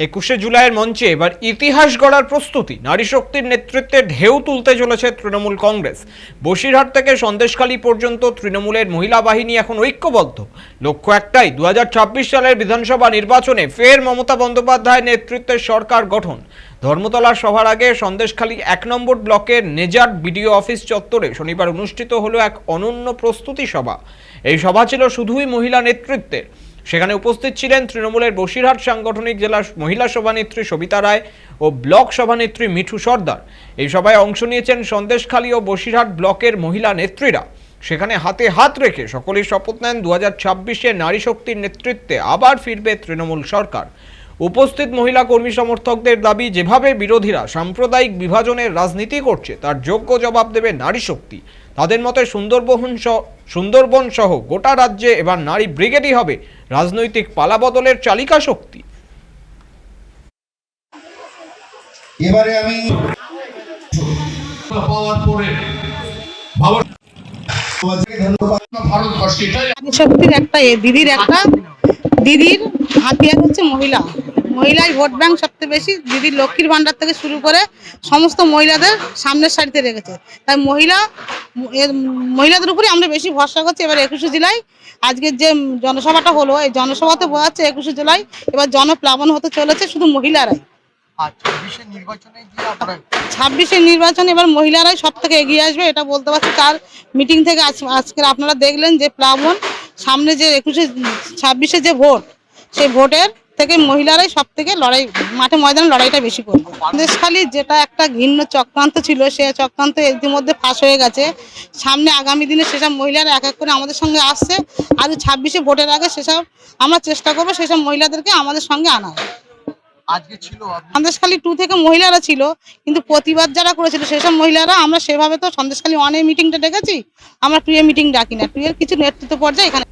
একুশে জুলাইয়ের মঞ্চে এবার ইতিহাস গড়ার প্রস্তুতি। নারী শক্তির নেতৃত্বে ঢেউ তুলতে চলেছে তৃণমূল কংগ্রেস। বসিরহাট থেকে সন্দেশখালী পর্যন্ত তৃণমূলের মহিলা বাহিনী এখন ঐক্যবদ্ধ। লক্ষ্য একটাই, 2026 সালের বিধানসভা নির্বাচনে ফের মমতা বন্দ্যোপাধ্যায়ের নেতৃত্বে সরকার গঠন। ধর্মতলার সভার আগে সন্দেশখালী 1 নম্বর ব্লকের নেজার বিডিও অফিস চত্বরে শনিবার অনুষ্ঠিত হলো এক অনন্য প্রস্তুতি সভা। এই সভা ছিল শুধুই মহিলা নেতৃত্বের। সেখানে উপস্থিত ছিলেন তৃণমূলের বসিরহাট সাংগঠনিক জেলার মহিলা সভানেত্রী সবিতা রায় ও ব্লক সভানেত্রী মিঠু সর্দার। এই সভায় অংশ নিয়েছেন সন্দেশখালী ও বসিরহাট ব্লকের মহিলা নেত্রীরা। সেখানে হাতে হাত রেখে সকলেই শপথ নেন 2026-এ নারী শক্তির নেতৃত্বে আবার ফিরবে তৃণমূল সরকার। উপস্থিত মহিলা কর্মী সমর্থকদের দাবি, যেভাবে বিরোধীরা সাম্প্রদায়িক বিভাজনের রাজনীতি করছে তার যোগ্য জবাব দেবে নারী শক্তি। তাদের মতে সুন্দরবন সহ গোটা রাজ্যে এবার নারী ব্রিগেডই হবে রাজনৈতিক পালাবদলের চালিকা শক্তি। এবারে আমি পাওয়ার পরে শক্তির একটা দিদির হাতিয়ার হচ্ছে মহিলাই ভোট ব্যাংক সবচেয়ে বেশি। দিদির লক্ষ্মীর ভান্ডার থেকে শুরু করে সমস্ত মহিলাদের সামনের সারিতে রেখেছে। তাই মহিলাদের উপরে আমরা বেশি ভরসা করছি। এবার 21শে জুলাই আজকের যে জনসভাটা হলো, এই জনসভাতে বোঝাচ্ছে 21শে জুলাই এবার জনপ্লাবন হতে চলেছে শুধু মহিলারাই। 26-এর নির্বাচনে এবার মহিলারাই সব থেকে এগিয়ে আসবে, এটা বলতে পারছি। তার মিটিং থেকে আজকে আপনারা দেখলেন যে প্লাবন সামনে যে 26-এ যে ভোট, সেই ভোটের থেকে মহিলারাই সব থেকে মাঠে ময়দানে লড়াইটা বেশি করবে। সন্দেশখালী যেটা একটা ঘৃণ্য চক্রান্ত ছিল, সে চক্রান্ত ইতিমধ্যে ফাঁস হয়ে গেছে। সামনে আগামী দিনে সেসব মহিলারা এক এক করে আমাদের সঙ্গে আসছে। আর 26-এ ভোটের আগে সেসব আমরা চেষ্টা করবো সেসব মহিলাদেরকে আমাদের সঙ্গে আনা। সন্দেশখালী 2 থেকে মহিলারা ছিল, কিন্তু প্রতিবাদ যারা করেছিল সেসব মহিলারা, আমরা সেভাবে তো সন্দেশখালী 1-এ মিটিংটা ডেকেছি, আমরা 2-এ মিটিং ডাকি না। 2-এর কিছু নেতৃত্ব পর্যায়ে এখানে